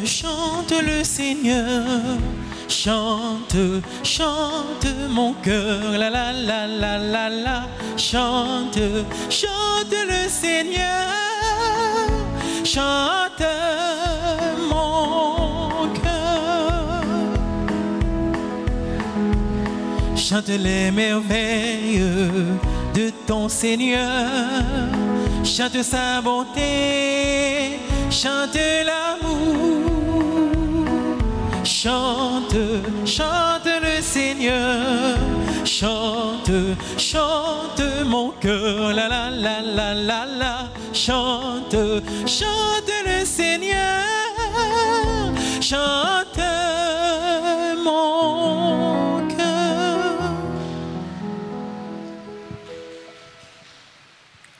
chante le Seigneur. Chante, chante mon cœur, la la la la la la. Chante, chante le Seigneur. Chante mon cœur. Chante les merveilles de ton Seigneur. Chante sa bonté, chante l'amour. Chante, chante le Seigneur. Chante, chante mon cœur, la la la la la la. Chante, chante le Seigneur. Chante mon cœur.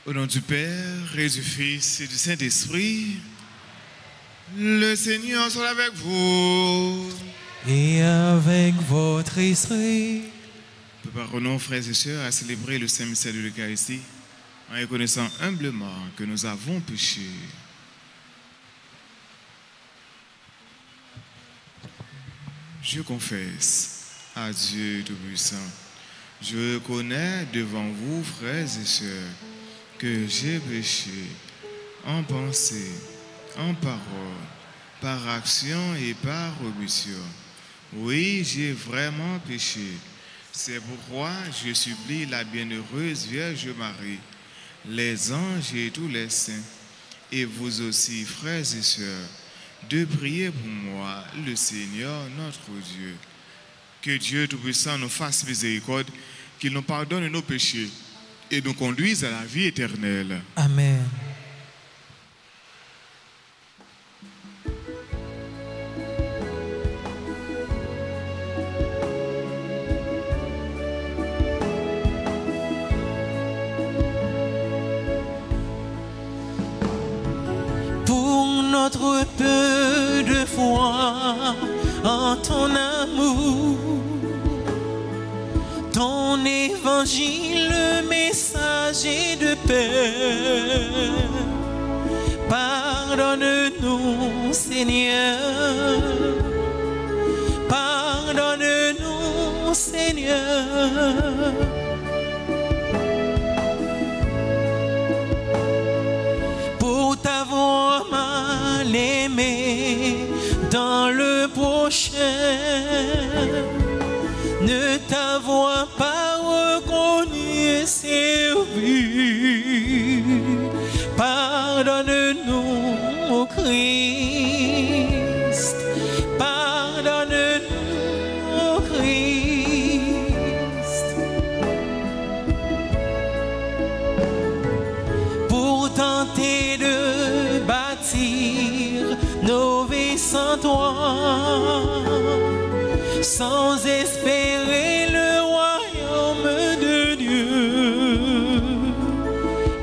Au nom du Père et du Fils et du Saint-Esprit, le Seigneur soit avec vous. Et avec votre esprit. Préparons-nous, frères et sœurs, à célébrer le Saint Mystère de l'Eucharistie en reconnaissant humblement que nous avons péché. Je confesse à Dieu Tout-Puissant, je reconnais devant vous, frères et sœurs, que j'ai péché en pensée, en parole, par action et par omission. Oui, j'ai vraiment péché. C'est pourquoi je supplie la bienheureuse Vierge Marie, les anges et tous les saints, et vous aussi, frères et sœurs, de prier pour moi, le Seigneur notre Dieu. Que Dieu Tout-Puissant nous fasse miséricorde, qu'il nous pardonne nos péchés et nous conduise à la vie éternelle. Amen. Notre peu de foi en ton amour, ton évangile, messager de paix. Pardonne-nous, Seigneur. Pardonne-nous, Seigneur. Pour t'avoir mal aimé dans le prochain, ne t'avoir pas reconnu et servi. Pardonne-nous, ô Christ. Pardonne-nous, ô Christ. Pour tenter de bâtir nos vies sans toi, sans espérer le royaume de Dieu.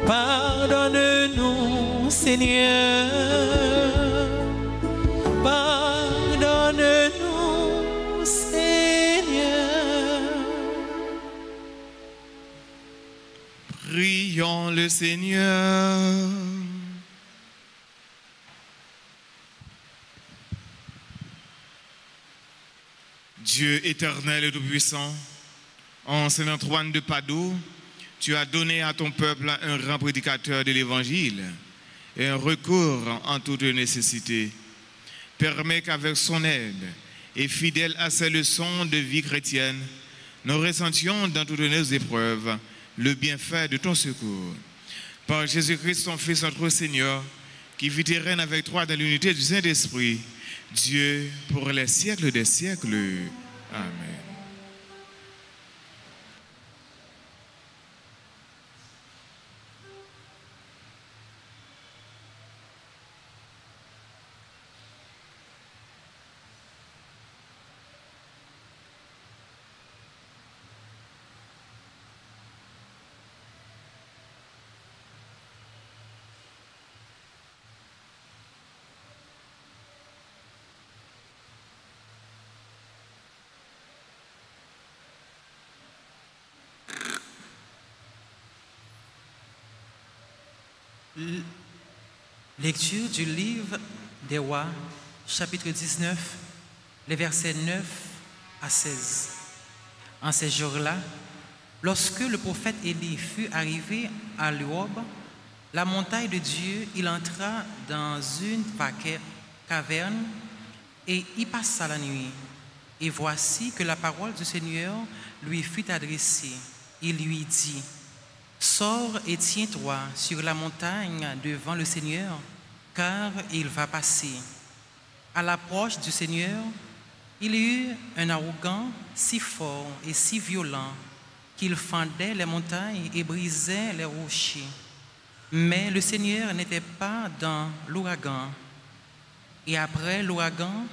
Pardonne-nous, Seigneur. Pardonne-nous, Seigneur. Prions le Seigneur. Dieu éternel et tout-puissant, en Saint-Antoine de Padoue, tu as donné à ton peuple un grand prédicateur de l'Évangile et un recours en toute nécessité. Permets qu'avec son aide et fidèle à ses leçons de vie chrétienne, nous ressentions dans toutes nos épreuves le bienfait de ton secours. Par Jésus-Christ, ton Fils, notre Seigneur, qui vit et règne avec toi dans l'unité du Saint-Esprit, Dieu pour les siècles des siècles. Amen. Lecture du livre des Rois, chapitre 19, les versets 9 à 16. En ces jours-là, lorsque le prophète Élie fut arrivé à l'Ob, la montagne de Dieu, il entra dans une caverne et y passa la nuit. Et voici que la parole du Seigneur lui fut adressée. Il lui dit, « Sors et tiens-toi sur la montagne devant le Seigneur, car il va passer. » À l'approche du Seigneur, il y eut un ouragan si fort et si violent qu'il fendait les montagnes et brisait les rochers. Mais le Seigneur n'était pas dans l'ouragan. Et après l'ouragan,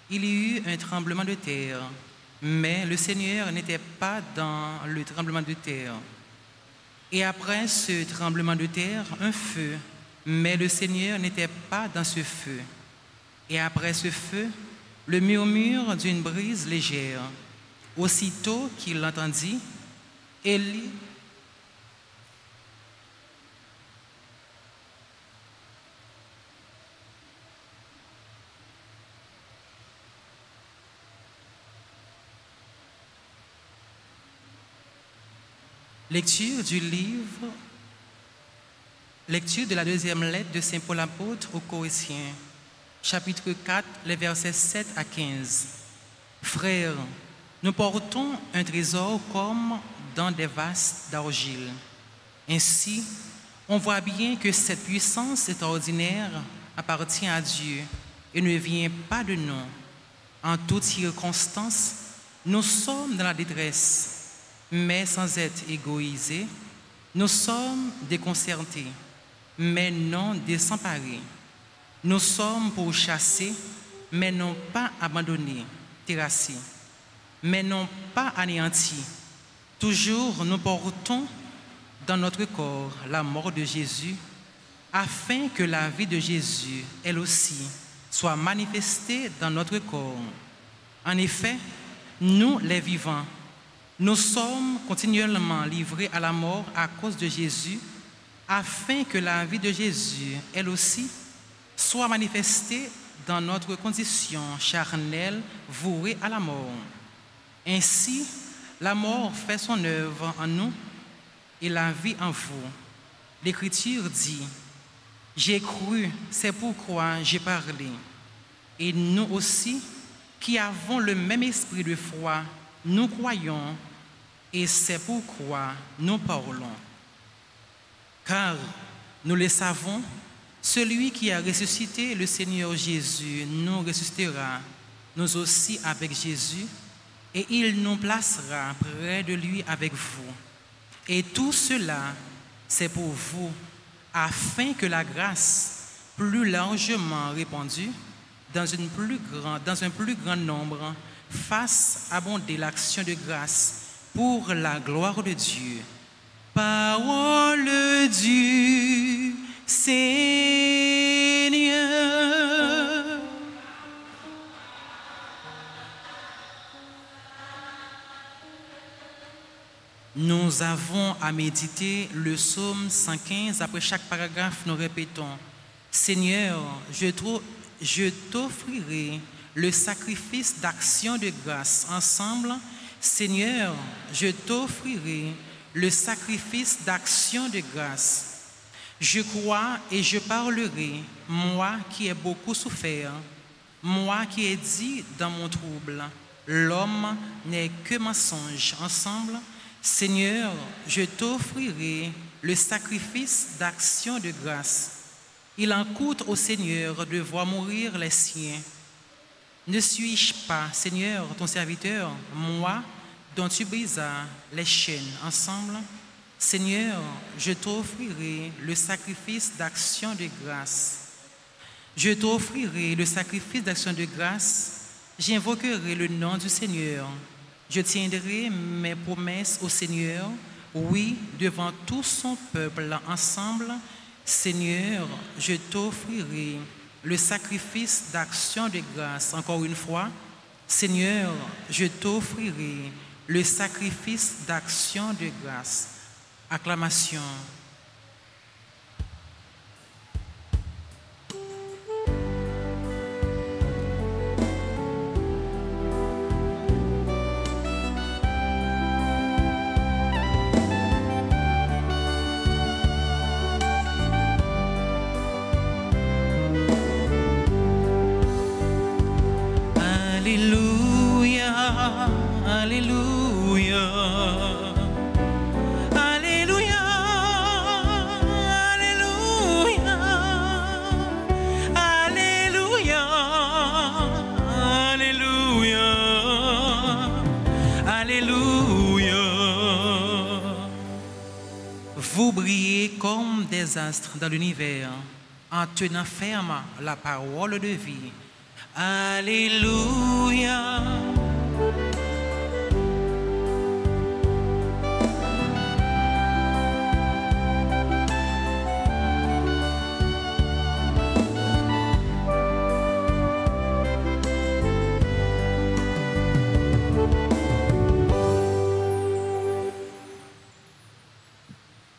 il y eut un tremblement de terre. Mais le Seigneur n'était pas dans le tremblement de terre. Et après ce tremblement de terre, un feu. Mais le Seigneur n'était pas dans ce feu. Et après ce feu, le murmure d'une brise légère. Aussitôt qu'il l'entendit, Élie Lecture de la deuxième lettre de Saint Paul apôtre aux Corinthiens, chapitre 4, les versets 7 à 15. Frères, nous portons un trésor comme dans des vases d'argile. Ainsi, on voit bien que cette puissance extraordinaire appartient à Dieu et ne vient pas de nous. En toutes circonstances, nous sommes dans la détresse, mais sans être égoïsés. Nous sommes déconcertés, mais non désemparés. Nous sommes pourchassés, mais non pas abandonnés, terrassés, mais non pas anéantis. Toujours nous portons dans notre corps la mort de Jésus, afin que la vie de Jésus, elle aussi, soit manifestée dans notre corps. En effet, nous les vivants, nous sommes continuellement livrés à la mort à cause de Jésus, afin que la vie de Jésus, elle aussi, soit manifestée dans notre condition charnelle vouée à la mort. Ainsi, la mort fait son œuvre en nous et la vie en vous. L'Écriture dit, « J'ai cru, c'est pourquoi j'ai parlé. » Et nous aussi, qui avons le même esprit de foi, nous croyons et c'est pourquoi nous parlons. Car nous le savons, celui qui a ressuscité le Seigneur Jésus nous ressuscitera, nous aussi avec Jésus, et il nous placera près de lui avec vous. Et tout cela, c'est pour vous, afin que la grâce, plus largement répandue, dans un plus grand nombre, fasse abonder l'action de grâce pour la gloire de Dieu. Parole du Seigneur. Nous avons à méditer le psaume 115. Après chaque paragraphe, nous répétons, Seigneur, je t'offrirai le sacrifice d'action de grâce. Ensemble, Seigneur, je t'offrirai le sacrifice d'action de grâce. Je crois et je parlerai, moi qui ai beaucoup souffert, moi qui ai dit dans mon trouble, l'homme n'est que mensonge. Ensemble, Seigneur, je t'offrirai le sacrifice d'action de grâce. Il en coûte au Seigneur de voir mourir les siens. Ne suis-je pas, Seigneur, ton serviteur, moi, dont tu brisas les chaînes? Ensemble, Seigneur, je t'offrirai le sacrifice d'action de grâce. Je t'offrirai le sacrifice d'action de grâce. J'invoquerai le nom du Seigneur. Je tiendrai mes promesses au Seigneur, oui, devant tout son peuple. Ensemble, Seigneur, je t'offrirai le sacrifice d'action de grâce. Encore une fois, Seigneur, je t'offrirai le sacrifice d'action de grâce. Acclamation. comme des astres dans l'univers, en tenant ferme la parole de vie. Alléluia.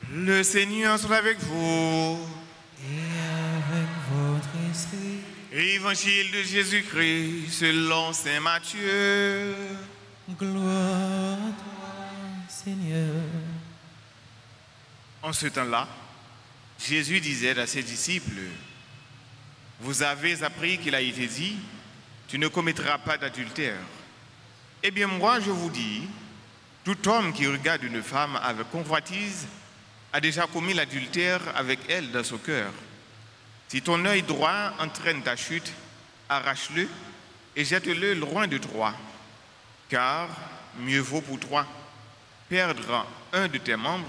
Le Seigneur soit avec vous. Et avec votre esprit. Évangile de Jésus-Christ selon saint Matthieu. Gloire à toi, Seigneur. En ce temps-là, Jésus disait à ses disciples, « Vous avez appris qu'il a été dit, tu ne commettras pas d'adultère. Eh bien moi je vous dis, tout homme qui regarde une femme avec convoitise a déjà commis l'adultère avec elle dans son cœur. Si ton œil droit entraîne ta chute, arrache-le et jette-le loin de toi, car mieux vaut pour toi perdre un de tes membres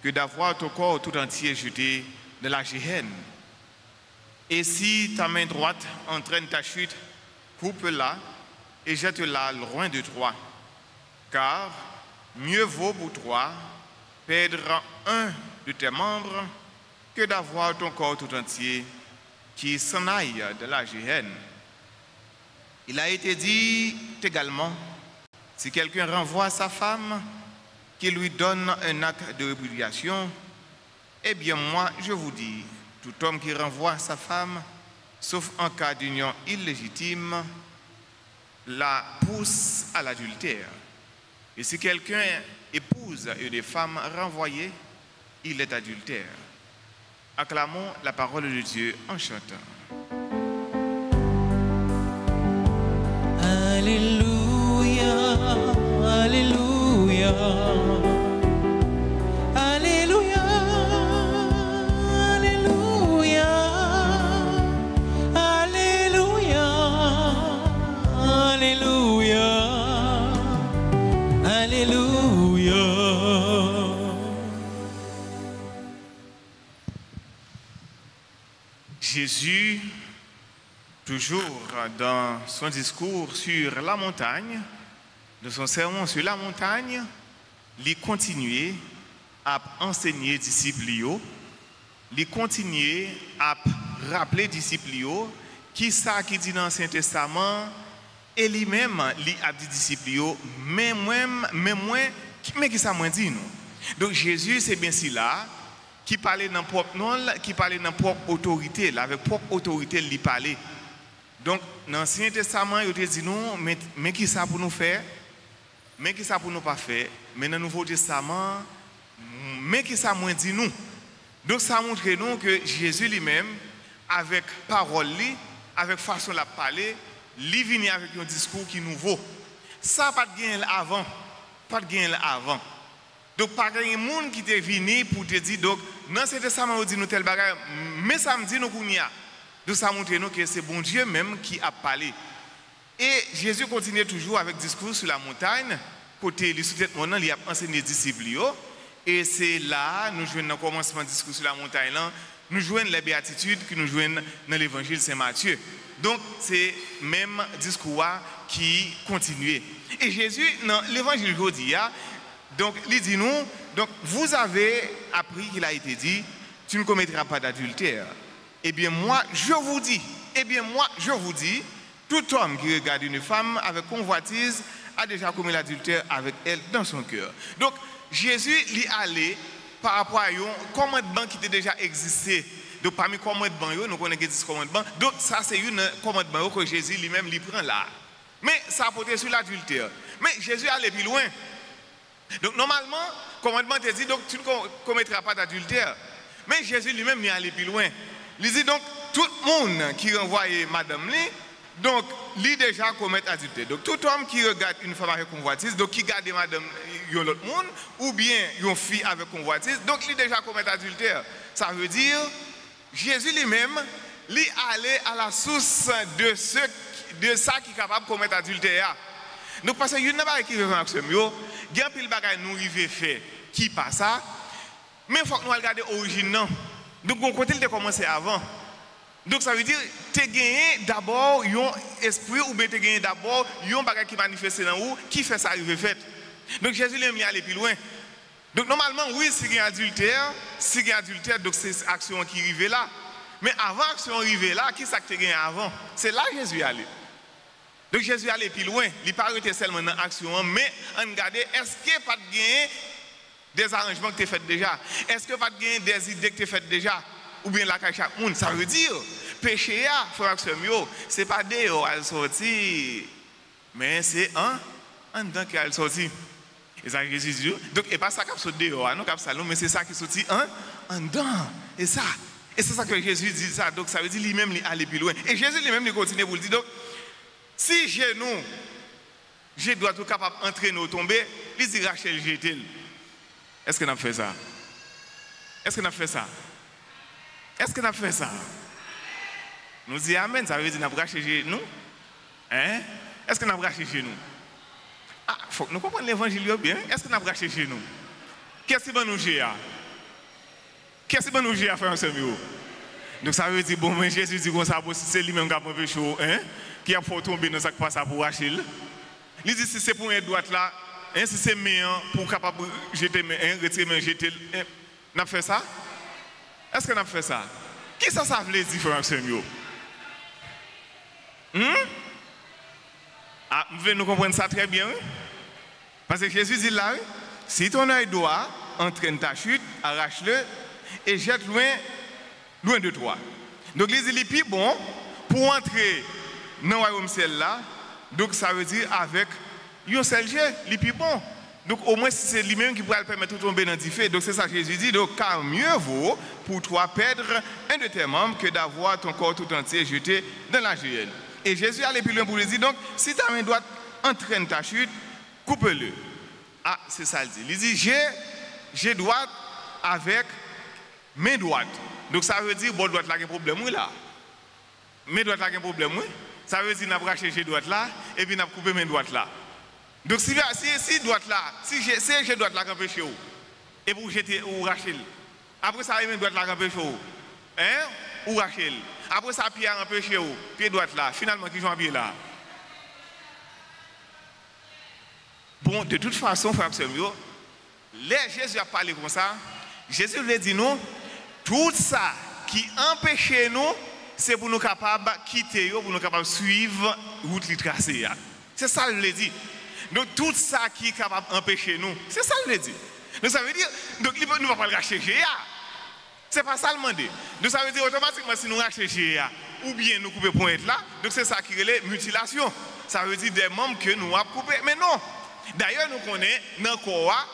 que d'avoir ton corps tout entier jeté dans la géhenne. Et si ta main droite entraîne ta chute, coupe-la et jette-la loin de toi, car mieux vaut pour toi perdre un de tes membres que d'avoir ton corps tout entier qui s'en aille de la géhenne. Il a été dit également, si quelqu'un renvoie sa femme, qu'il lui donne un acte de répudiation, eh bien moi je vous dis, tout homme qui renvoie sa femme, sauf en cas d'union illégitime, la pousse à l'adultère. Et si quelqu'un épouse une femme renvoyée, il est adultère. Acclamons la parole de Dieu en chantant. Alléluia, Alléluia, Alléluia, Alléluia, Alléluia, Alléluia, Alléluia. Jésus, toujours dans son discours sur la montagne, de son sermon sur la montagne, il continuait à enseigner disciples, il continuait à rappeler disciples qui ça qui dit dans l'Ancien Testament et lui-même il a dit disciples mais qui ça moi dit nous. Donc Jésus c'est bien si là qui parlait dans propre nom, qui parlait dans propre autorité, là, avec propre autorité il parlait. Donc dans l'Ancien Testament il te dit nous mais qui ça pour nous faire? Mais qui ça pour nous pas faire? Mais dans le Nouveau Testament mais qui ça moins dit nous? Donc ça montre nous que Jésus lui-même avec parole avec façon de parler, il vient avec un discours qui est nouveau. Ça pas de gain avant, pas de gain avant. Donc pas de monde qui te venu pour te dire donc non c'est ça m'a dit nous tel bagage mais ça me dit nous kounya. Donc ça montre nous que c'est bon Dieu même qui a parlé. Et Jésus continue toujours avec discours sur la montagne, côté les sous-têtes maintenant il a enseigné les disciples et c'est là nous jouons dans le commencement du discours sur la montagne là, nous jouons les béatitudes que nous jouons dans l'évangile Saint Matthieu. Donc c'est même discours qui continue. Et Jésus dans l'évangile aujourd'hui donc il dit nous donc vous avez appris qu'il a été dit tu ne commettras pas d'adultère. Eh bien moi je vous dis tout homme qui regarde une femme avec convoitise a déjà commis l'adultère avec elle dans son cœur. Donc Jésus lui allait par rapport à un commandement qui était déjà existé. Donc parmi les commandements, nous connaissons 10 commandements. Donc ça c'est une commandement que Jésus lui-même lui prend là. Mais ça portait sur l'adultère. Mais Jésus allait plus loin. Donc normalement, le commandement te dit donc tu ne commettras pas d'adultère. Mais Jésus lui-même lui allait plus loin. Il dit donc tout le monde qui renvoie madame lui, donc lui déjà commet adultère. Donc tout homme qui regarde une femme avec convoitise, donc qui garde madame l'autre monde, ou bien une fille avec convoitise, donc lui déjà commet adultère. Ça veut dire Jésus lui-même, lui allait à la source de ça qui est capable de commettre adultère. Donc parce que il n'y a pas qui veut faire il y a un pile bagage nous rive fait qui passe ça. Mais il faut que nous regardions l'origine. Donc, on côté, il a commencé avant. Donc, ça veut dire que tu as gagné d'abord un esprit ou bien tu as gagné d'abord un bagage qui manifeste dans vous, qui fait ça arriver fait. Donc, Jésus l'a mis à aller plus loin. Donc, normalement, oui, si il y a adultère, donc c'est l'action qui arrive là. Mais avant l'action arrive là, qui ça que tu as gagné avant? C'est là que Jésus est allé. Donc, Jésus est allé plus loin. Il n'a pas arrêté seulement dans l'action, mais on regarde, est-ce qu'il n'y a pas de gagné des arrangements que tu as fait déjà? Est-ce qu'il n'y a pas de gagné des idées que tu as fait déjà? Ou bien la cache chaque monde? Ça veut dire, péché, frère, ce n'est pas dehors à sortir, mais c'est en dedans qu'elle sorti. Et ça, Jésus dit, donc, et pas ça qui a sorti dehors, non, mais c'est ça qui sorti en dedans. Et ça. Et c'est ça que Jésus dit ça. Donc, ça veut dire lui-même, il aller plus loin. Et Jésus lui-même, il continue pour le dire. Donc, si je dois être capable d'entrer nous tomber, il dit Rachel, jeter. Est-ce qu'on a fait ça? Est-ce qu'on a fait ça? Est-ce qu'on a fait ça? Nous disons Amen, ça veut dire qu'on a braché chez nous. Hein? Est-ce qu'on a braché chez nous? Ah, il faut que nous comprenions l'évangile bien. Est-ce qu'on a braché chez nous? Qu'est-ce que nous j'ai à? Qu'est-ce que nous j'ai à faire un seul? Donc ça veut dire, bon, mais Jésus dit qu'on s'abonne, c'est lui-même qui a fait chaud, hein? Qui a fait tomber dans ce qui passe pour Rachel. Il dit si c'est pour une droite là, hein, si c'est meilleur pour capable jeter, retirer, mais jeter, on a fait ça? Est-ce qu'on a fait ça? Qui ça veut dire, frère Samuel? Ah, vous venez nous comprendre ça très bien, oui? Parce que Jésus dit là, oui, si ton œil droit entraîne ta chute, arrache-le et jette loin de toi. Donc, il dit, les plus bon pour entrer dans le royaume ciel là, donc ça veut dire avec un seul jet, les plus bon. Donc, au moins, c'est lui-même qui pourra permettre de tomber dans le feu. Donc, c'est ça que Jésus dit. Donc, car mieux vaut pour toi perdre un de tes membres que d'avoir ton corps tout entier jeté dans la géhenne. Et Jésus allait plus loin pour lui dire, donc, si ta main droite entraîne ta chute, coupe-le. Ah, c'est ça, il dit. Il dit, j'ai droite avec main droite. Donc, ça veut dire, bon, droite là, il y a un problème, oui, là. Main droite là, il y a un problème, oui. Ça veut dire, qu'on a braché j'ai droite là, et puis on a coupé main droite là. Donc, si droite là, si j'ai droite là, campé chez vous, et pour jeter ou Rachel, après ça, main droite là, campé chez vous, hein, ou Rachel, après ça, pied un peu chez vous, pied droite là, finalement, qui joue un pied là. Bon, de toute façon, frère Samuel, Jésus a parlé comme ça, Jésus lui a dit nous, tout ça qui empêche nous, c'est pour nous capables de quitter, pour nous capables de suivre la route qui tracée. C'est ça qu'il a dit. Donc tout ça qui est capable d'empêcher nous, c'est ça qu'il a dit. Donc ça veut dire, donc nous ne pouvons pas le racheter chez eux. C'est pas ça le demander. Donc ça veut dire automatiquement si nous rachetons chez eux, ou bien nous coupons pour être là, donc c'est ça qui est la mutilation. Ça veut dire des membres que nous avons coupés. Mais non. D'ailleurs, nous connaissons dans le corps,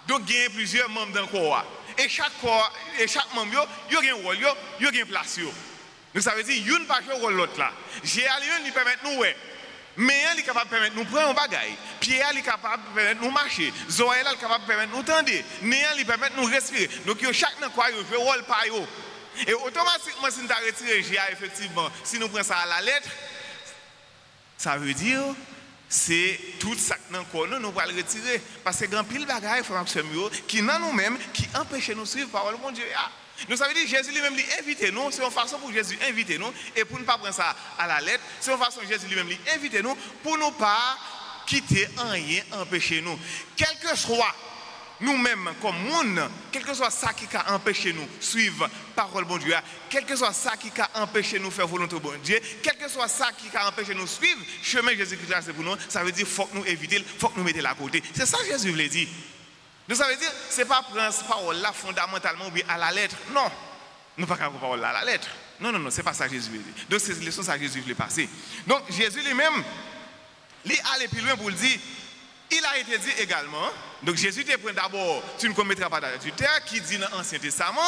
donc il y a plusieurs membres dans le corps. Et chaque corps, et chaque membre, il y a un rôle, il y a une place. Donc ça veut dire, il n'y a pas de rôle l'autre là. J'ai un qui permet de nous, mais il est capable de permettre de nous prendre un bagage. Pierre est capable de permettre de nous marcher. Zoé est capable de permettre de nous tendre. Néant est capable de nous respirer. Donc chaque dans quoi il fait rôle par eux. Et automatiquement, si nous avons retiré GA, effectivement, si nous prenons ça à la lettre, ça veut dire c'est tout ça que nous avons, nous allons le retirer. Parce que grand pile bagaille, qui dans nous-mêmes, qui empêche nous de suivre par le bon Dieu. Donc ça veut dire Jésus lui-même invite nous, c'est une façon pour Jésus inviter nous, et pour ne pas prendre ça à la lettre, c'est une façon pour Jésus lui-même inviter nous, pour ne pas quitter rien, empêcher nous. Quel que soit nous-mêmes comme monde, quel que soit ça qui a empêché nous suivre parole bon Dieu, quel que soit ça qui a empêché nous faire volonté bon Dieu, quel que soit ça qui a empêché nous suivre chemin Jésus-Christ c'est pour nous, ça veut dire faut que nous éviter, il faut que nous mettions à côté. C'est ça que Jésus voulait dire. Donc ça veut dire, ce n'est pas prendre cette parole-là fondamentalement ou bien à la lettre. Non, nous ne pouvons pas prendre parole à la lettre. Non, ce n'est pas ça que Jésus veut dire. Donc c'est ça que Jésus voulait passer. Donc Jésus lui-même, il allait plus loin pour le dire, il a été dit également, donc Jésus te prend d'abord, tu ne commettras pas d'adultère, qui dit dans l'Ancien Testament,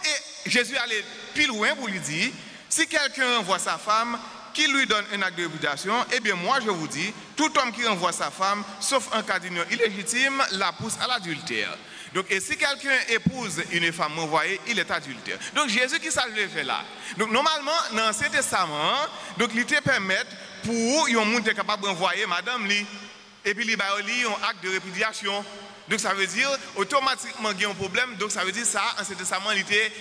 et Jésus allait plus loin pour lui dire, si quelqu'un envoie sa femme, qui lui donne un acte de répudiation, eh bien moi je vous dis, tout homme qui renvoie sa femme, sauf un cas d'union illégitime, la pousse à l'adultère. Donc, et si quelqu'un épouse une femme renvoyée, il est adultère. Donc Jésus qui ça le fait là. Donc normalement, dans l'Ancien Testament, donc il te permet pour un monde capable de renvoyer madame li, et puis il a un acte de répudiation. Donc ça veut dire, automatiquement, il y a un problème. Donc ça veut dire ça, Ancien Testament, il était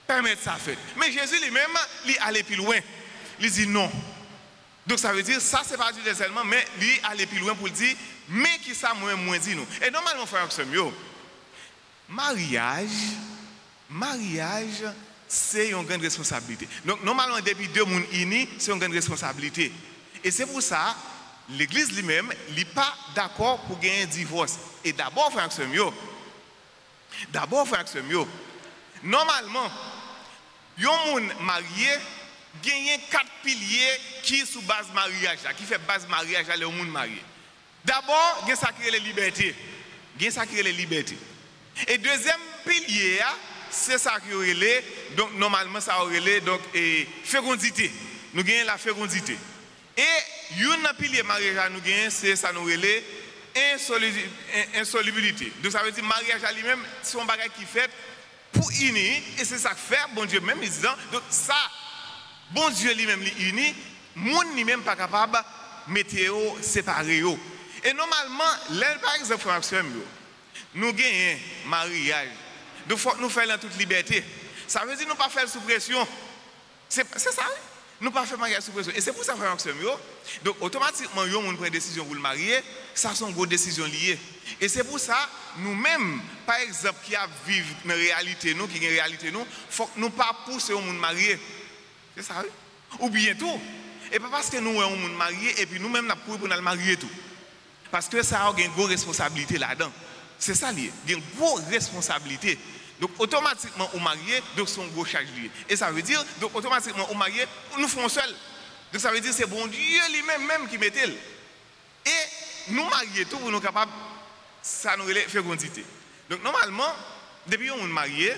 permettre ça fait. Mais Jésus lui-même, il allait plus loin. Il dit non. Donc ça veut dire, ça c'est pas du désellement, mais il allait plus loin pour dire, mais qui ça moins dit nous. Et normalement, frère Samuel, mariage, c'est une grande responsabilité. Donc normalement, depuis deux mondes unis, c'est une grande responsabilité. Et c'est pour ça, l'Église lui-même, il n'est pas d'accord pour gagner un divorce. Et d'abord, frère Samuel, normalement, un monde marié gagne 4 piliers qui sont sous base mariage, qui fait base mariage à le monde marié. D'abord, il y a sacré les libertés. Et deuxième pilier, c'est ça qui est donc normalement ça aurait donc fécondité. Nous gagnons la fécondité. Et un pilier mariage nous gagnons c'est ça nous relève insolubilité. Donc ça veut dire mariage à lui-même c'est un bagage qui fait pour unir et c'est ça que fait bon Dieu même disant donc ça bon Dieu lui-même uni monde lui-même pas capable météo séparer. Et normalement là par exemple frère nous gagnons mariage. Donc faut nous faire en toute liberté. Ça veut dire nous pas faire sous pression. C'est ça. Nous pas faire mariage sous pression. Et c'est pour ça frère donc automatiquement yo moun prend décision pour le marier, ça sont grosses décisions liées. Et c'est pour ça nous-mêmes par exemple qui a vivre dans réalité nous qui une réalité nous, faut que nous pas pousser au monde marié. C'est ça. Ou bien tout. Et pas parce que nous on monde marié et puis nous-mêmes n'a pour le marier tout. Parce que ça a une grosse responsabilité là-dedans. C'est ça lié. Il y a une grosse responsabilité. Donc automatiquement au marié, donc son gros charge lié. Et ça veut dire donc automatiquement au marié, nous faisons seul. Donc ça veut dire c'est bon Dieu lui-même même qui mettait. Et nous mariés tout pour nous capables ça nous relève fécondité. Donc normalement depuis on marié,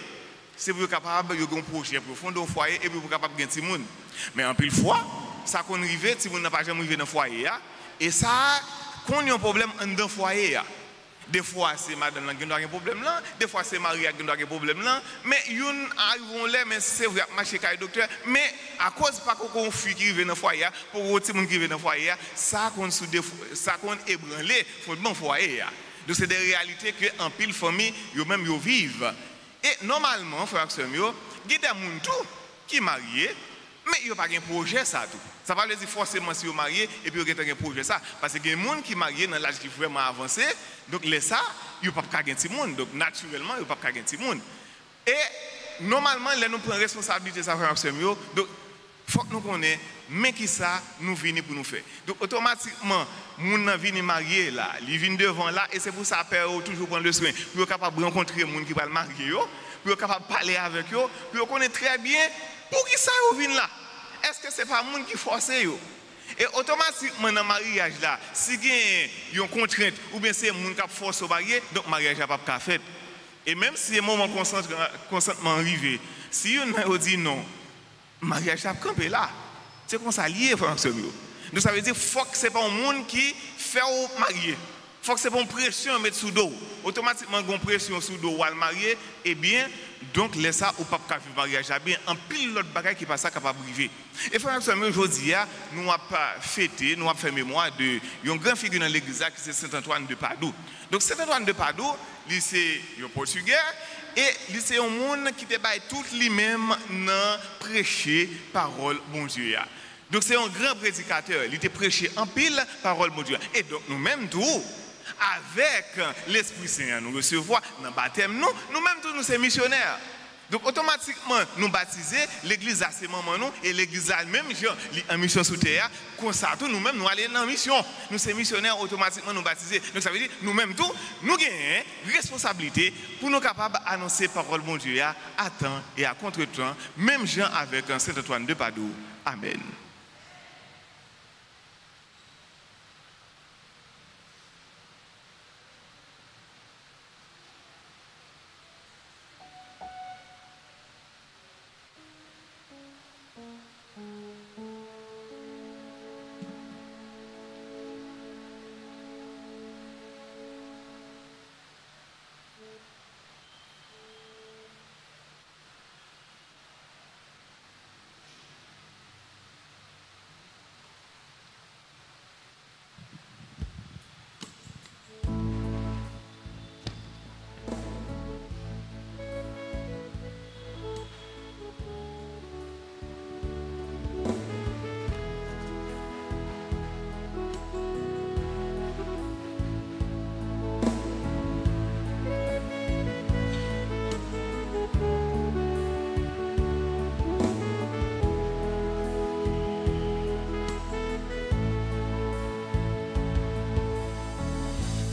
c'est pour capable de un projet profond dans le foyer et pour capable gagner petit monde. Mais en pile fois, ça qu'on arrive, si vous n'a pas jamais arrivé dans le foyer et ça quand il y a un problème dans le foyer. Des fois, c'est madame qui a un problème là, des fois, c'est Maria qui a un problème là, mais ils arrivent là, mais c'est vrai, marcher avec le docteur, mais à cause pas qu'on fuit qui vient dans le foyer, pour autre monde qui vient dans le foyer, ça qu'on ébranlé, fondement foyer. Donc, c'est des réalités que en pile famille, eux-mêmes, ils vivent. Et normalement, frère Samuel, il y a des gens qui sont mariés, mais il n'y a pas de projet ça tout. Ça ne veut pas dire forcément si vous êtes marié et puis vous avez un projet ça. Parce qu'il y a des gens qui sont mariés dans l'âge qui est vraiment avancé. Donc les ça, ils ne peuvent pas gagner de monde. Donc naturellement, ils ne peuvent pas gagner de monde. Et normalement, là, nous prenons responsabilité de ça, frère Samuel. Donc il faut que nous connaissions, mais qui ça nous venons pour nous faire. Donc automatiquement, les gens viennent marier là, ils viennent devant là, et c'est pour ça que toujours prendre le soin. Pour être capable de rencontrer les gens qui vont marier, pour être capable de parler avec eux, pour connaître très bien pour qui ça vous viennent là. Est-ce que ce n'est pas le monde qui force yo? Et automatiquement dans le mariage là, si il y a une contrainte ou bien c'est le monde qui force au mariage, donc le mariage n'a pas fait. Et même si le moment consentement arrivé, si on dit non, le mariage a campé là. C'est comme ça lié, frère. Donc ça veut dire qu'il faut que ce n'est pas un monde qui fait au marié. Il faut que ce n'est pas une pression à mettre sous dos. Automatiquement, une pression sous dos à le marier, eh bien, donc, laisse ça au pape qui vivre mariage. Bien, en pile l'autre bagaille qui passe ça capable de vivre. Et frère, aujourd'hui, nous avons fêté, nous avons fait mémoire de une grande figure dans l'église qui c'est Saint-Antoine de Padoue. Donc, Saint-Antoine de Padoue, c'est un Portugais et c'est un monde qui te bat tout lui-même dans prêcher parole bon Dieu. Donc, c'est un grand prédicateur. Il était prêché en pile parole bon Dieu. Et donc, nous-mêmes, tout. Avec l'Esprit Saint, nous recevons dans le baptême, nous-mêmes tous nous sommes missionnaires. Donc automatiquement, nous baptisons, l'église a ses mamans nous, et l'église a même en mission sous terre, comme ça, tout nous-mêmes nous allons en mission. Nous sommes missionnaires, automatiquement nous baptiser. Donc ça veut dire, nous-mêmes tous, nous gagnons responsabilité pour nous capables d'annoncer parole mon Dieu à temps et à contre-temps, même gens avec un Saint-Antoine de Padoue. Amen.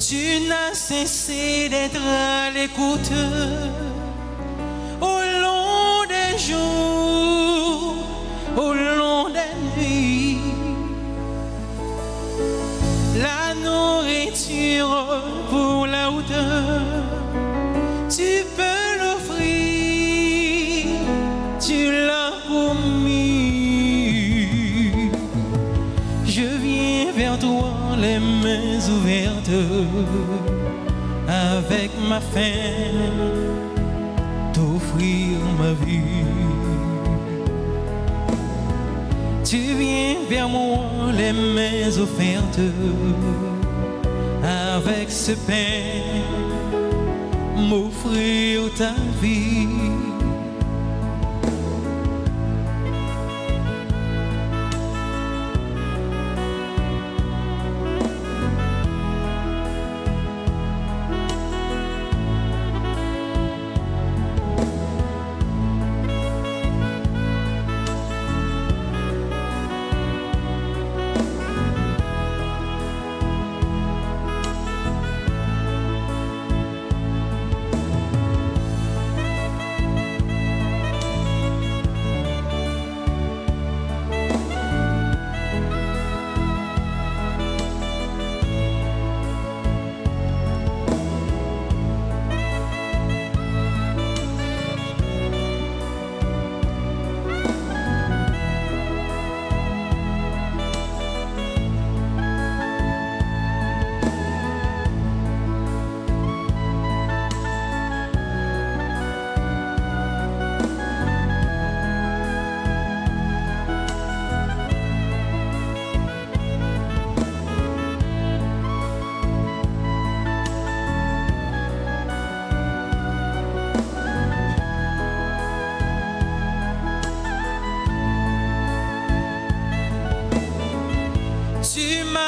Tu n'as cessé d'être à l'écoute au long des jours, au long des nuits. La nourriture pour la hauteur, tu peux l'offrir, tu l'as promis. Je viens vers toi les mains ouvertes, avec ma faim, t'offrir ma vie. Tu viens vers moi les mains offertes, avec ce pain, m'offrir ta vie.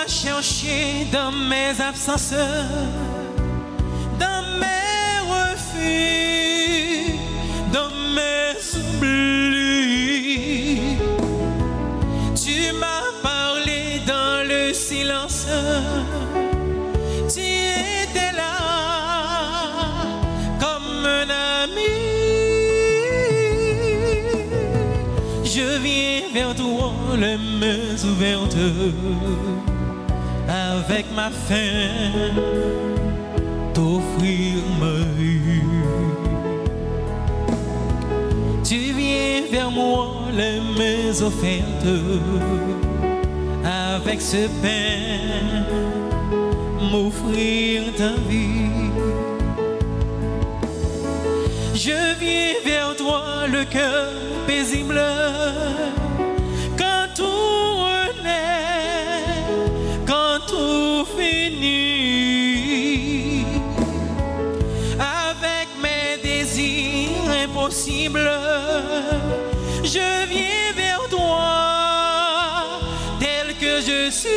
Chercher dans mes absences, dans mes refus, dans mes oublis. Tu m'as parlé dans le silence, tu étais là comme un ami. Je viens vers toi les mains ouvertes, avec ma faim, t'offrir ma vie. Tu viens vers moi les mains offertes, avec ce pain, m'offrir ta vie. Je viens vers toi le cœur paisible, quand tout renaît, quand tout finit, avec mes désirs impossibles, je viens vers toi tel que je suis.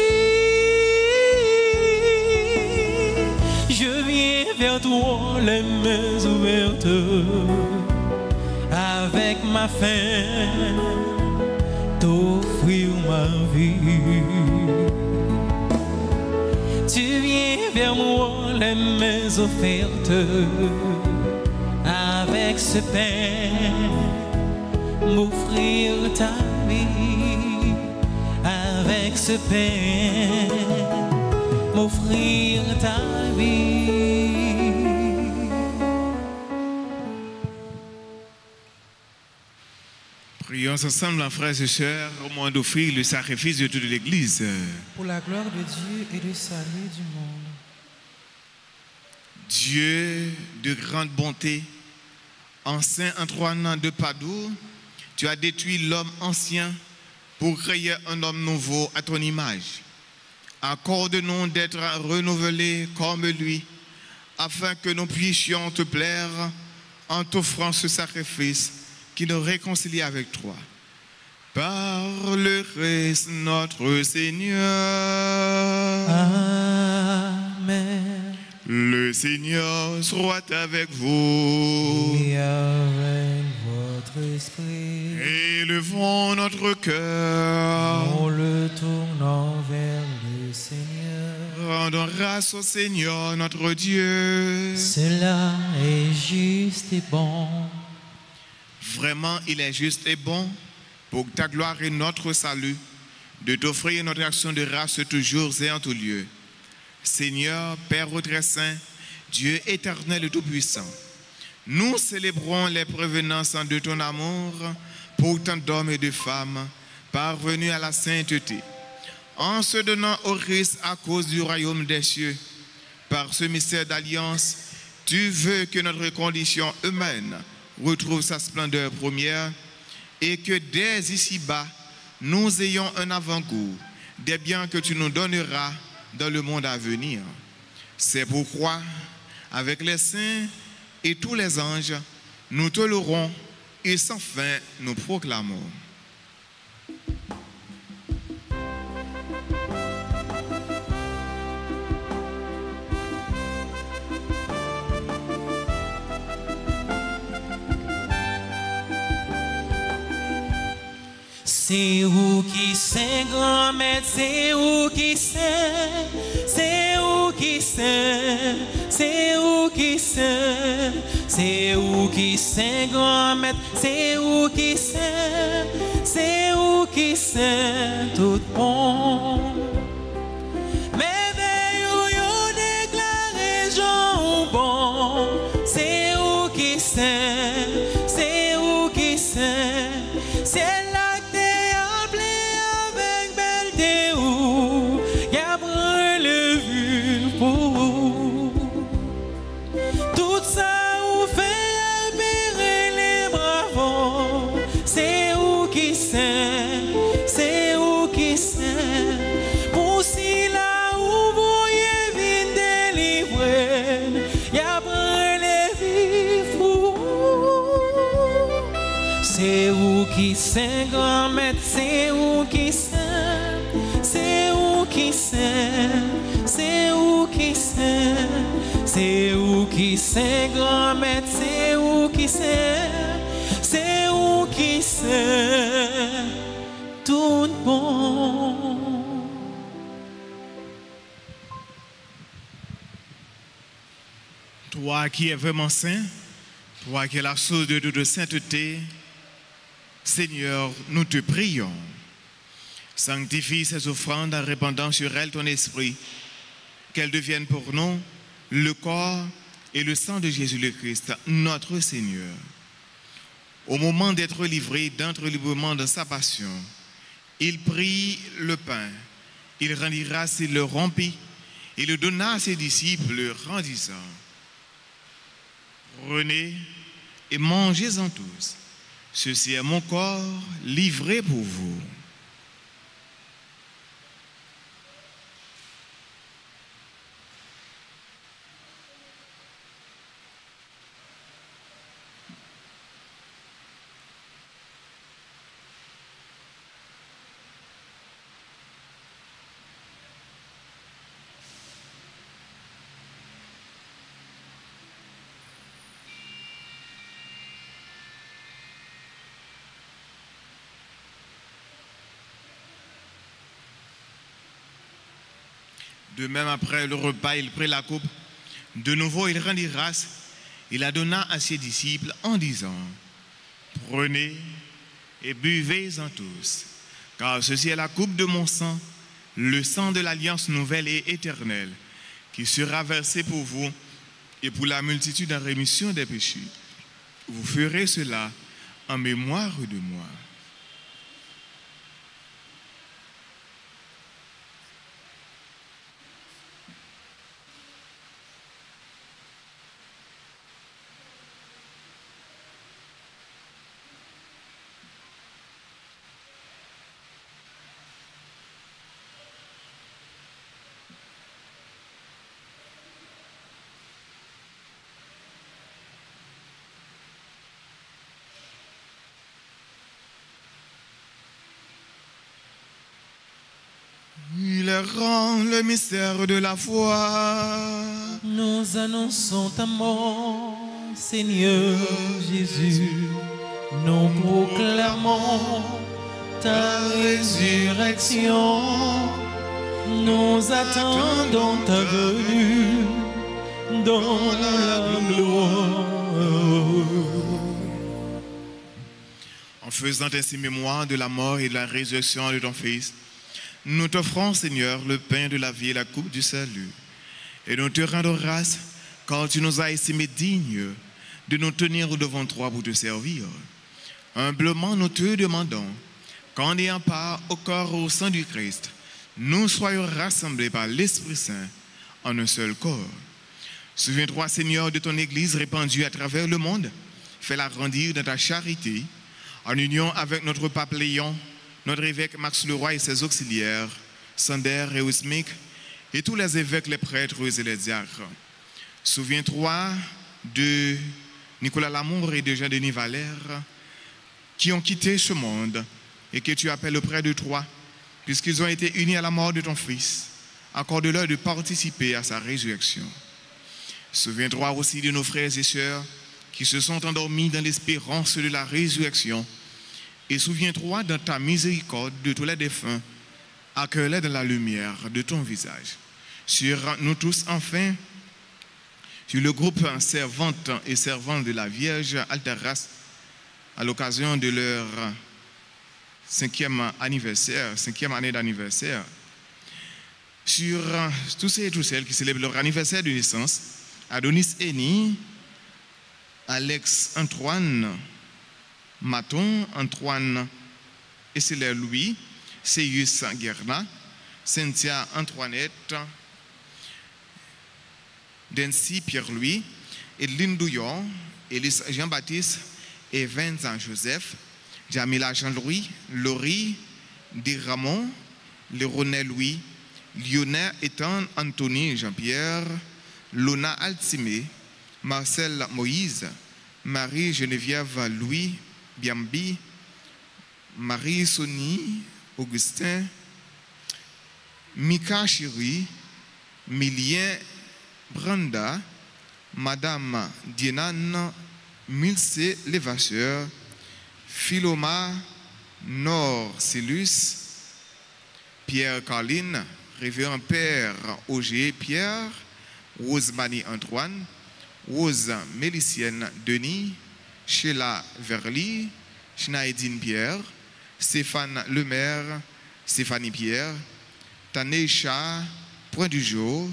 Je viens vers toi les mains ouvertes, avec ma faim, t'offrir ma vie. Tu viens vers moi les mains offertes, avec ce pain, m'offrir ta vie. Avec ce pain, m'offrir ta vie. Prions ensemble, frères et sœurs, au moment d'offrir le sacrifice de toute l'Église. Pour la gloire de Dieu et le salut du monde. Dieu de grande bonté, en Saint Antoine de Padoue, tu as détruit l'homme ancien pour créer un homme nouveau à ton image. Accorde-nous d'être renouvelés comme lui, afin que nous puissions te plaire en t'offrant ce sacrifice qui nous réconcilie avec toi. Par le Christ notre Seigneur. Amen. Le Seigneur soit avec vous. Et avec votre esprit. Élevons notre cœur. En le tournant vers le Seigneur. Rendons grâce au Seigneur notre Dieu. Cela est juste et bon. Vraiment, il est juste et bon pour ta gloire et notre salut de t'offrir notre action de grâce toujours et en tout lieu. Seigneur, Père très saint, Dieu éternel et tout-puissant, nous célébrons les prévenances de ton amour pour tant d'hommes et de femmes parvenus à la sainteté, en se donnant au Christ à cause du royaume des cieux. Par ce mystère d'alliance, tu veux que notre condition humaine retrouve sa splendeur première et que dès ici-bas, nous ayons un avant-goût des biens que tu nous donneras dans le monde à venir. C'est pourquoi, avec les saints et tous les anges, nous te louerons et sans fin nous proclamons. C'est où qui sait, grand-maître, c'est où qui sait, c'est où qui sait, c'est où qui sait, c'est où qui sait, grand-maître, c'est où qui sait, c'est où qui sait, tout bon. Merveille où yon déclaré Jean bon, c'est où qui sait, c'est où qui sait, c'est là. C'est grand-maître, c'est où qui sait, c'est où qui sait, c'est où qui sait, c'est où qui sait, grand-maître, c'est où qui sait, c'est où qui sait, tout bon. Toi qui es vraiment saint, toi qui es la source de toute sainteté, Seigneur, nous te prions. Sanctifie ces offrandes en répandant sur elles ton esprit, qu'elles deviennent pour nous le corps et le sang de Jésus le Christ, notre Seigneur. Au moment d'être livré d'entre-librement dans sa passion, il prit le pain, il rendit grâce, il le rompit, et le donna à ses disciples en disant: prenez et mangez-en tous. Ceci est mon corps livré pour vous. De même, après le repas, il prit la coupe. De nouveau, il rendit grâce. Il la donna à ses disciples en disant: prenez et buvez-en tous, car ceci est la coupe de mon sang, le sang de l'alliance nouvelle et éternelle, qui sera versé pour vous et pour la multitude en rémission des péchés. Vous ferez cela en mémoire de moi. Il rend le mystère de la foi. Nous annonçons ta mort, Seigneur Jésus. Nous proclamons ta résurrection. nous attendons ta venue dans la gloire. En faisant ainsi mémoire de la mort et de la résurrection de ton Fils, nous t'offrons, Seigneur, le pain de la vie et la coupe du salut. Et nous te rendons grâce car tu nous as estimés dignes de nous tenir devant toi pour te servir. Humblement, nous te demandons qu'en ayant part au corps et au sang du Christ, nous soyons rassemblés par l'Esprit Saint en un seul corps. Souviens-toi, Seigneur, de ton Église répandue à travers le monde. Fais-la grandir dans ta charité, en union avec notre pape Léon, notre évêque Max Leroy et ses auxiliaires, Sander et Ousmik, et tous les évêques, les prêtres et les diacres. Souviens-toi de Nicolas Lamour et de Jean-Denis Valère, qui ont quitté ce monde et que tu appelles auprès de toi, puisqu'ils ont été unis à la mort de ton Fils. Accorde-leur de participer à sa résurrection. Souviens-toi aussi de nos frères et sœurs qui se sont endormis dans l'espérance de la résurrection. Et souviens-toi dans ta miséricorde de tous les défunts, accueille-les dans la lumière de ton visage. Sur nous tous, enfin, sur le groupe servantes et servantes de la Vierge Alteras, à l'occasion de leur 5e année d'anniversaire, sur tous ceux et toutes celles qui célèbrent leur anniversaire de naissance, Adonis Eni, Alex Antoine, Maton Antoine Essler Louis, Seyus Guerna, Cynthia Antoinette, Dency Pierre-Louis, Edeline Douillon, Élise Jean-Baptiste et Vincent Joseph, Jamila Jean-Louis, Laurie, Di Ramon, Léronel Louis, Lionel Ethan Anthony Jean-Pierre, Lona Altimé, Marcel Moïse, Marie-Geneviève Louis Biambi, Marie-Sonie Augustin, Mika Chéri, Milien Branda, Madame Dienane Milce Levasseur, Philoma Nord-Célus, Pierre Carline, Révérend Père Auger Pierre, Rosemanie Antoine, Rose Mélicienne Denis, Sheila Verly, Schneidine Pierre, Stéphane Lemaire, Stéphanie Pierre, Taneisha Point du Jour,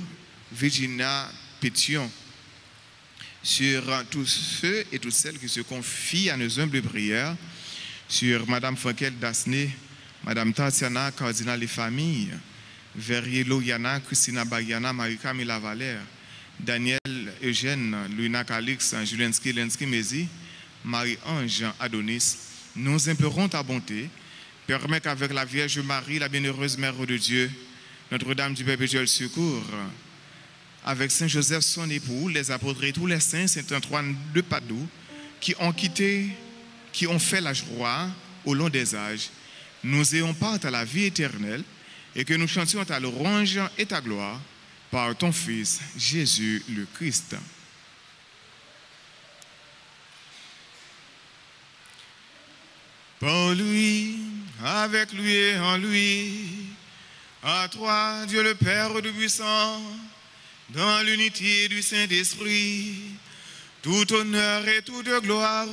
Virginia Pétion. Sur tous ceux et toutes celles qui se confient à nos humbles prières, sur Madame Frankel Dasné, Madame Tatiana Cardinal et famille, Verrier Loyana, Christina Bagiana, Marie-Camille Valère, Daniel Eugène, Louina Calix, Julensky Lensky Mézi, Marie-Ange Adonis, nous implorons ta bonté. Permets qu'avec la Vierge Marie, la bienheureuse Mère de Dieu, Notre-Dame du Perpétuel Secours, avec Saint Joseph son époux, les apôtres et tous les saints, Saint Antoine de Padoue, qui ont fait la joie au long des âges, nous ayons part à la vie éternelle et que nous chantions ta louange et ta gloire par ton Fils, Jésus le Christ. Par lui, avec lui et en lui, à toi, Dieu le Père Tout-Puissant, dans l'unité du Saint-Esprit, tout honneur et toute gloire,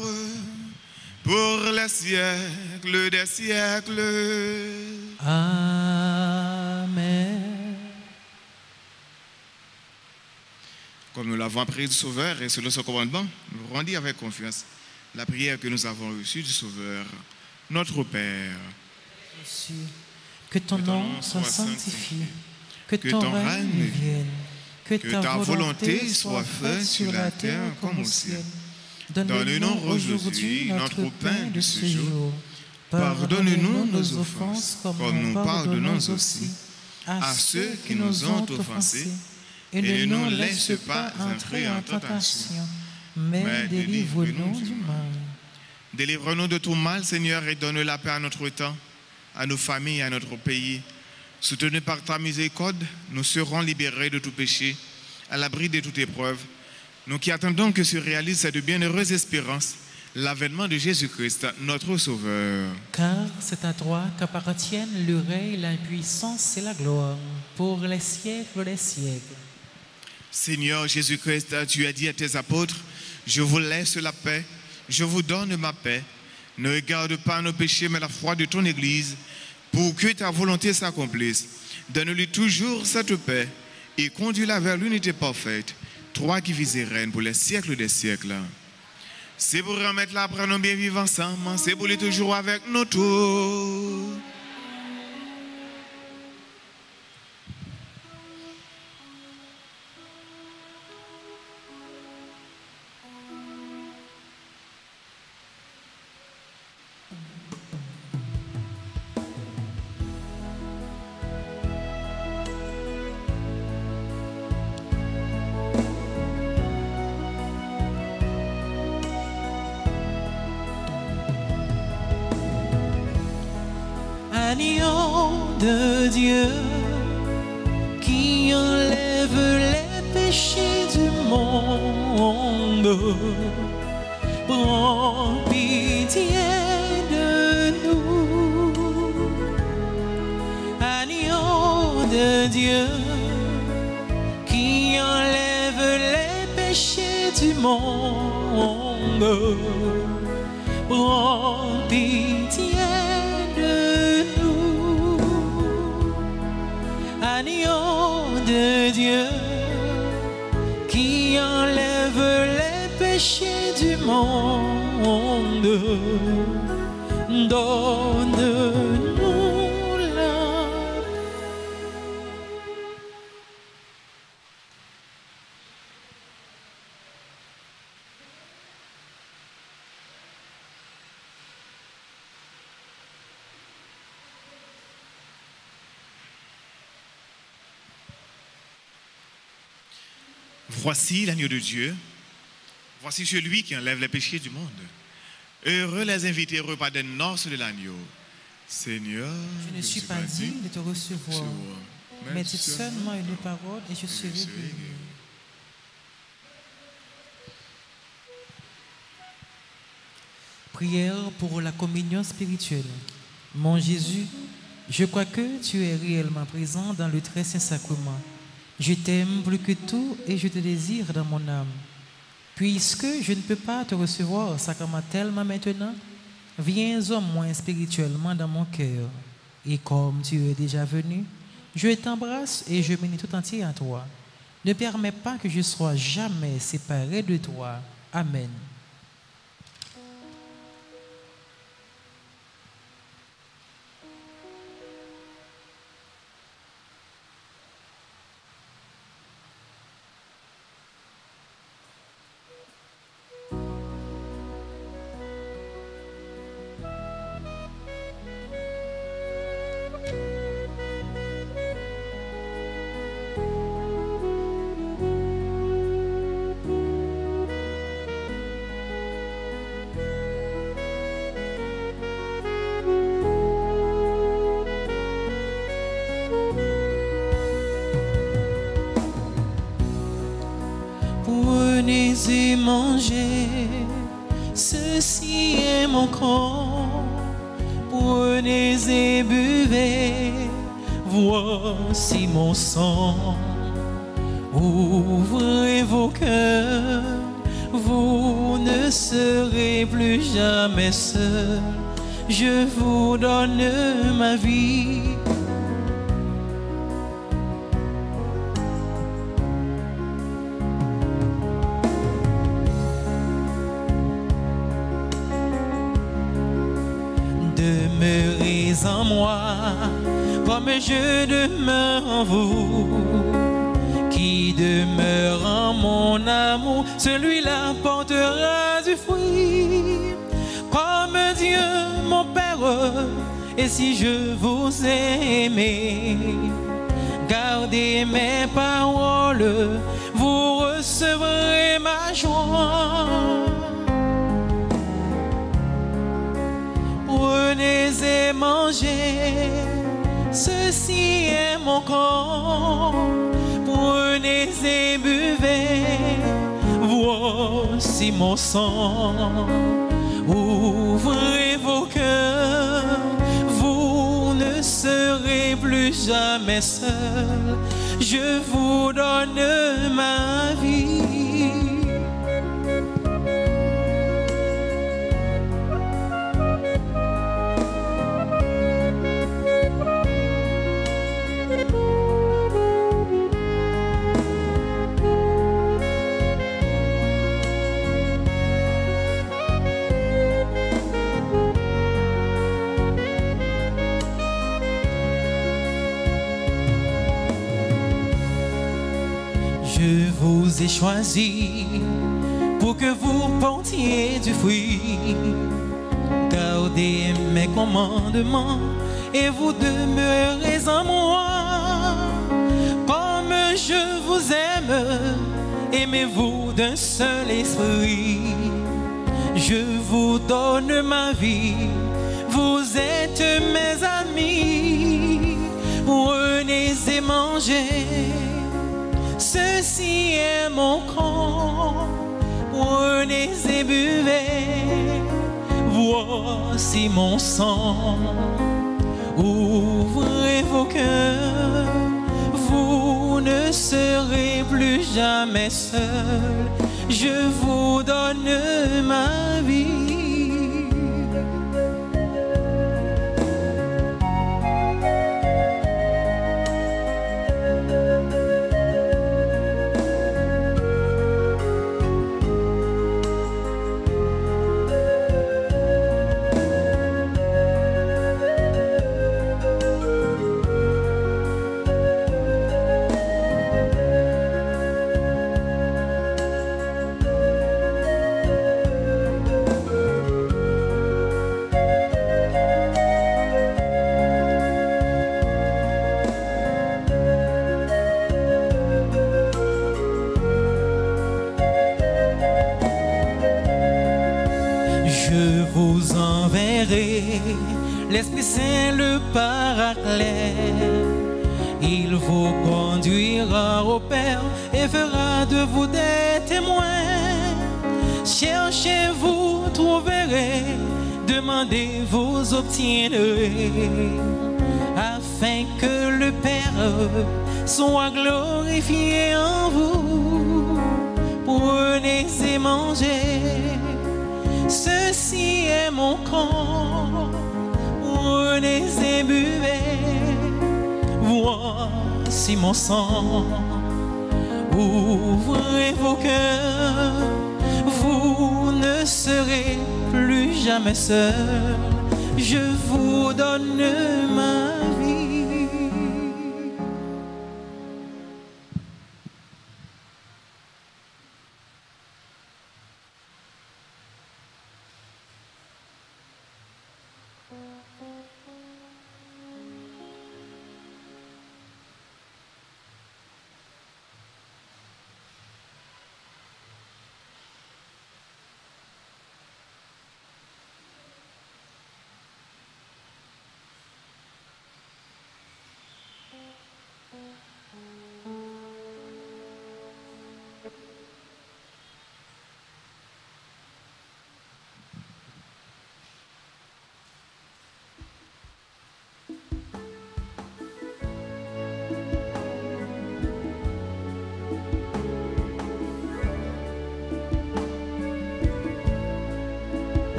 pour les siècles des siècles. Amen. Comme nous l'avons appris du Sauveur et selon son commandement, nous rendons avec confiance la prière que nous avons reçue du Sauveur, notre Père. Jésus, que ton nom soit sanctifié, que ton règne vienne, que ta volonté soit faite sur la terre comme au ciel. Donne-nous aujourd'hui notre pain de ce jour. Pardonne-nous nos offenses comme nous pardonnons aussi à ceux qui nous ont offensés. Et ne nous laisse pas entrer en tentation, mais délivre-nous du mal. Délivre-nous de tout mal, Seigneur, et donne la paix à notre temps, à nos familles et à notre pays. Soutenus par ta miséricorde, nous serons libérés de tout péché, à l'abri de toute épreuve. Nous qui attendons que se réalise cette bienheureuse espérance, l'avènement de Jésus-Christ, notre Sauveur. Car c'est à toi qu'appartiennent le règne, la puissance et la gloire pour les siècles des siècles. Seigneur Jésus-Christ, tu as dit à tes apôtres, je vous laisse la paix, je vous donne ma paix. Ne regarde pas nos péchés, mais la foi de ton Église, pour que ta volonté s'accomplisse. Donne-lui toujours cette paix et conduis-la vers l'unité parfaite, toi qui vis et règnes pour les siècles des siècles. C'est pour remettre là après nos bien vivre ensemble, c'est pour les toujours avec nous tous. Agneau de Dieu qui enlève les péchés du monde, prends pitié de nous. Agneau de Dieu qui enlève les péchés du monde, prends pitié de nous. Agneau de Dieu qui enlève les péchés du monde, donne-nous la Voici l'agneau de Dieu, voici celui qui enlève les péchés du monde. Heureux les invités au repas des noces de l'agneau. Seigneur, Je ne suis pas digne de te recevoir, mais dites seulement une parole et je serai guéri. Prière pour la communion spirituelle. Mon Jésus, je crois que tu es réellement présent dans le très saint sacrement. Je t'aime plus que tout et je te désire dans mon âme. Puisque je ne peux pas te recevoir sacramentellement maintenant, viens au moins spirituellement dans mon cœur. Et comme tu es déjà venu, je t'embrasse et je m'unis tout entier à toi. Ne permets pas que je sois jamais séparé de toi. Amen. Prenez et mangez, ceci est mon corps. Prenez et buvez, voici mon sang. Ouvrez vos cœurs, vous ne serez plus jamais seuls. Je vous donne ma vie. Demeurez en moi, comme je demeure en vous. Qui demeure en mon amour, celui-là portera du fruit. Comme Dieu, mon Père, et si je vous ai aimé, gardez mes paroles, vous recevrez ma joie. Prenez et mangez, ceci est mon corps. Prenez et buvez, voici mon sang. Ouvrez vos cœurs, vous ne serez plus plus jamais seul. Je vous donne ma vie. Je vous ai choisi pour que vous portiez du fruit. Gardez mes commandements et vous demeurez en moi. Comme je vous aime, aimez-vous d'un seul esprit. Je vous donne ma vie, vous êtes mes amis. Prenez et mangez, ceci est mon corps. Prenez et buvez, voici mon sang. Ouvrez vos cœurs, vous ne serez plus jamais seul. Je vous donne ma vie. Je vous enverrai l'Esprit Saint, le Paraclet. Il vous conduira au Père et fera de vous des témoins. Cherchez, vous trouverez, demandez, vous obtiendrez, afin que le Père soit glorifié en vous. Prenez et mangez, ceci est mon corps. Prenez et buvez, voici mon sang. Ouvrez vos cœurs, vous ne serez plus jamais seul. Je vous donne ma vie.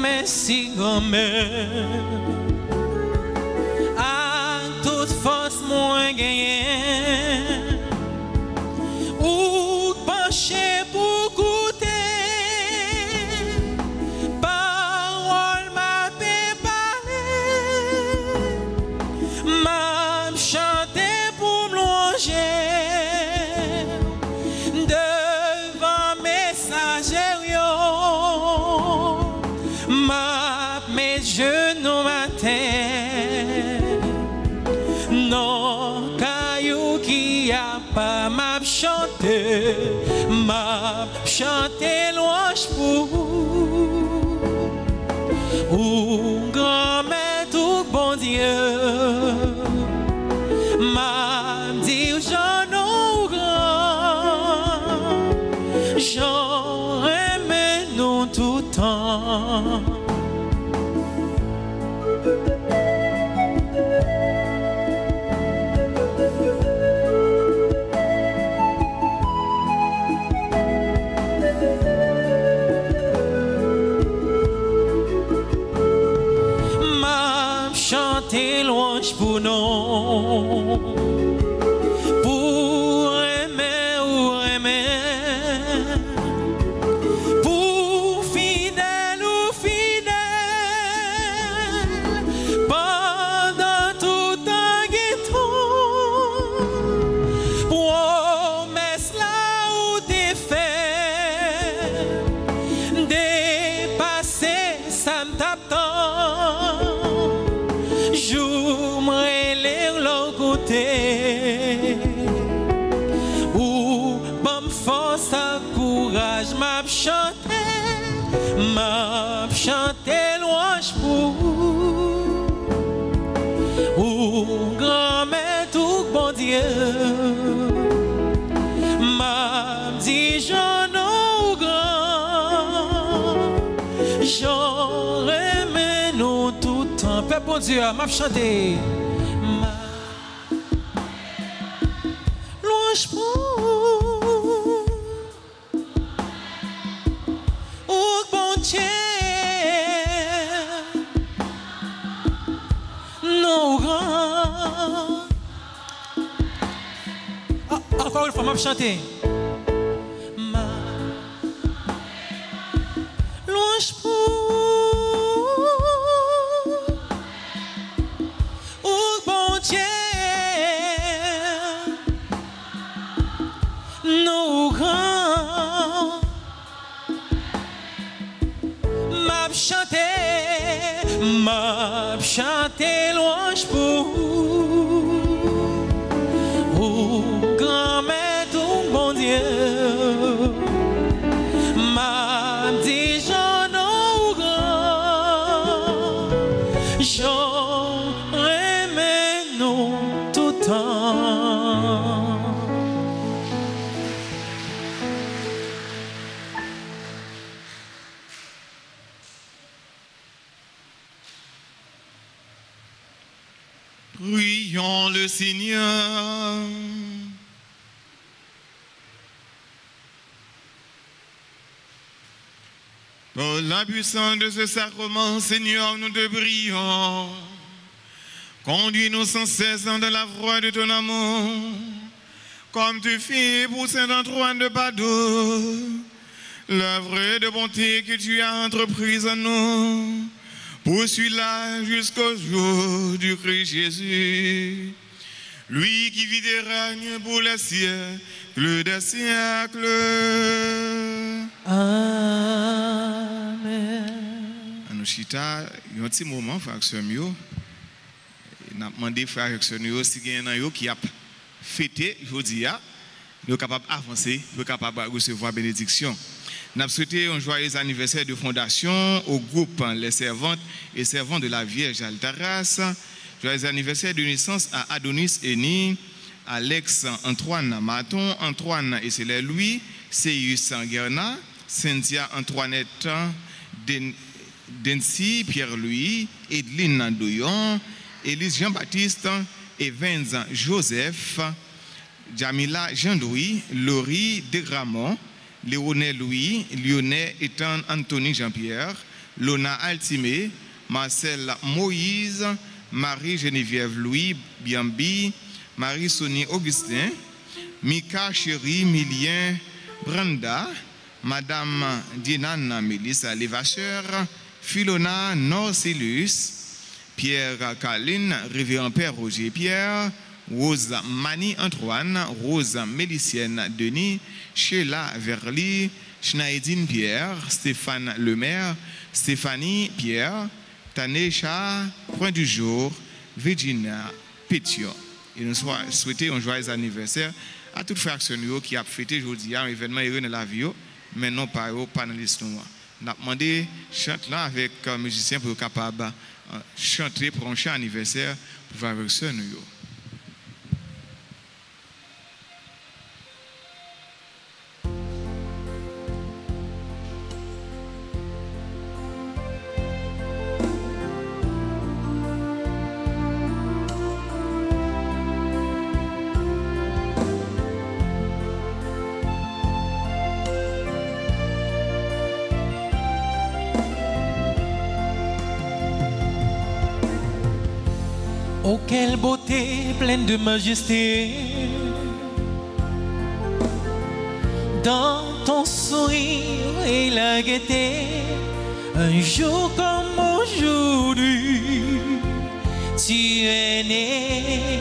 Merci grand-mère, à toute force moins gagnée, ou pencher pour goûter, parole m'a préparé, m'a chanté pour me longer, devant messager. Ma mes genoux chanter louange pour ou grand-mère tout bon Dieu. M'a dit j'en ai grand, j'en aimé nous tout le temps. Chanter louange pour nous, pour aimer ou aimer, pour fidèle ou fidèle, pendant tout un guiton, promesse là où t'es fait, dépasser ça me tape tant. J'aimerais l'autre côté ou bonne force, courage, m'a chanter louange pour ou grand-mère tout bon Dieu. M'a dit j'en ai grand, j'en aimé nous tout le temps. Père bon Dieu, m'a chanté louange pour ou bon Dieu. Nous grand. Encore une fois, m'a chanté louange pour m'a chanter louange pour grand-mère tout bon Dieu. M'a dit j'en ai grand, j'en aimé nous tout le temps. Prions le Seigneur. Par la puissance de ce sacrement, Seigneur, nous te prions. Conduis-nous sans cesse dans la voie de ton amour, comme tu fais pour Saint Antoine de Padoue, l'œuvre de bonté que tu as entreprise en nous. Poursuis-la jusqu'au jour du Christ Jésus, lui qui vit et règne pour les siècles des siècles. Amen. Anochita, il y a un petit moment, frère Semio, n'a demandé frère Semio si il y en a qui a fêté aujourd'hui, nous sommes capables d'avancer, nous sommes capables de recevoir bénédiction. Nous avons souhaité un joyeux anniversaire de fondation au groupe Les Servantes et Servants de la Vierge Altaras. Joyeux anniversaire de naissance à Adonis Eni, Alex Antoine Maton, Antoine et c'est Louis, Seius Guerna, Cynthia Antoinette Dency, Pierre-Louis, Edline Douillon, Élise Jean-Baptiste, Evans Joseph, Jamila Jean-Louis, Laurie Degramont, Léonet Louis, Lyonnais Ethan Anthony Jean-Pierre, Lona Altimé, Marcel Moïse, Marie-Geneviève Louis Biambi, Marie-Sonie Augustin, Mika Chéri Milien Branda, Madame Dinan Mélissa Lévacheur, Philona Norcellus, Pierre Caline, Révérend Père Roger Pierre, Rose Mani Antoine, Rose Mélicienne Denis, Sheila Verly, Schneidine Pierre, Stéphane Lemaire, Stéphanie Pierre, Tanesha, Point du Jour, Virginia Pétion. Et nous souhaitons un joyeux anniversaire à toute fraction qui a fêté aujourd'hui un événement heureux dans la vie, mais non pas dans l'histoire. On a demandé chante là avec un musicien pour être capable de chanter pour un chant anniversaire pour faire avec ça nous. Oh, quelle beauté pleine de majesté dans ton sourire et la gaieté. Un jour comme aujourd'hui, tu es né.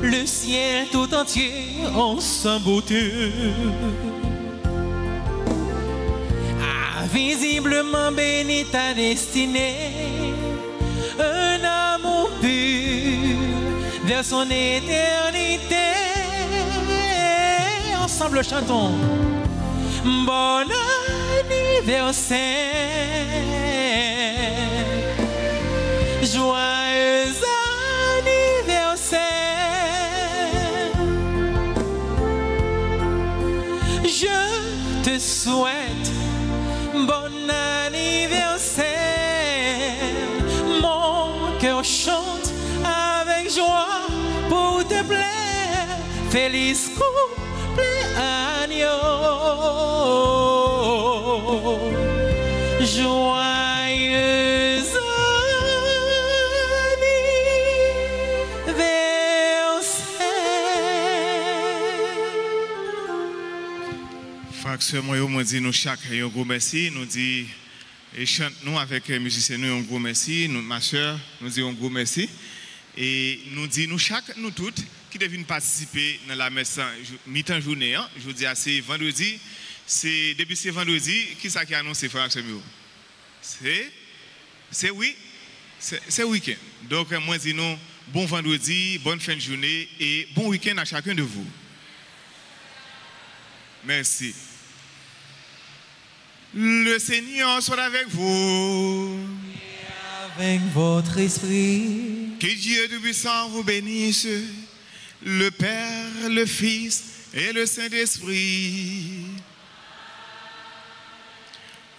Le ciel tout entier en sa beauté, visiblement béni ta destinée. Un amour pur vers son éternité. Ensemble chantons. Bon anniversaire, joyeux anniversaire. Je te souhaite bon anniversaire. Chante avec joie pour te plaire. Feliz cumpleaños, joyeux anniversaire. Frère, moi, dit nous chaque un gros merci, nous dit et chante nous avec les musiciens nous un gros merci, nous, ma soeur nous dit un gros merci et nous dit nous chaque nous toutes qui deviennent participer dans la messe mi-temps journée hein, je vous dis c'est vendredi, c'est depuis ce vendredi qui ça qui annonce frère Samuel. C'est oui, c'est week-end. Donc moi dis nous bon vendredi, bonne fin de journée et bon week-end à chacun de vous. Merci. Le Seigneur soit avec vous. Et avec votre esprit. Que Dieu Tout-Puissant vous bénisse, le Père, le Fils et le Saint-Esprit.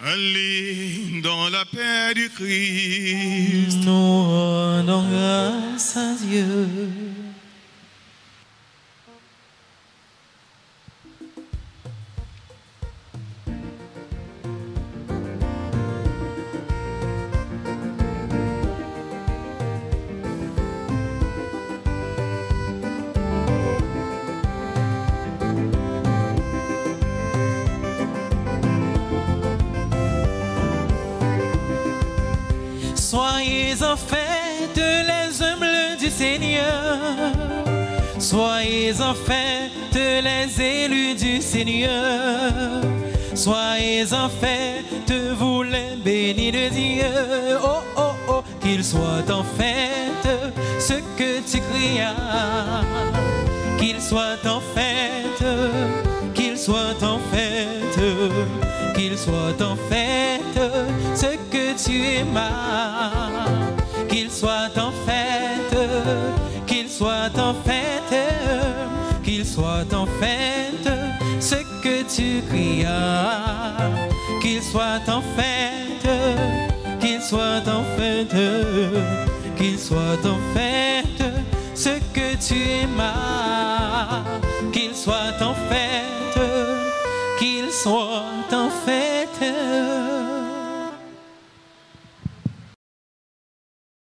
Allez dans la paix du Christ. Nous rendons grâce à Dieu. Soyez en fête les humbles du Seigneur. Soyez en fête les élus du Seigneur. Soyez en fête vous les bénis de Dieu. Oh oh oh, qu'il soit en fête ce que tu crias. Qu'il soit en fête, qu'il soit en fête, qu'il soit en fête ce que tu aimas. Qu'il soit en fête, qu'il soit en fête, qu'il soit en fête ce que tu crias. Qu'il soit en fête, qu'il soit en fête, qu'il soit en fête ce que tu aimas. Qu'il soit en fête, qu'il soit en fête.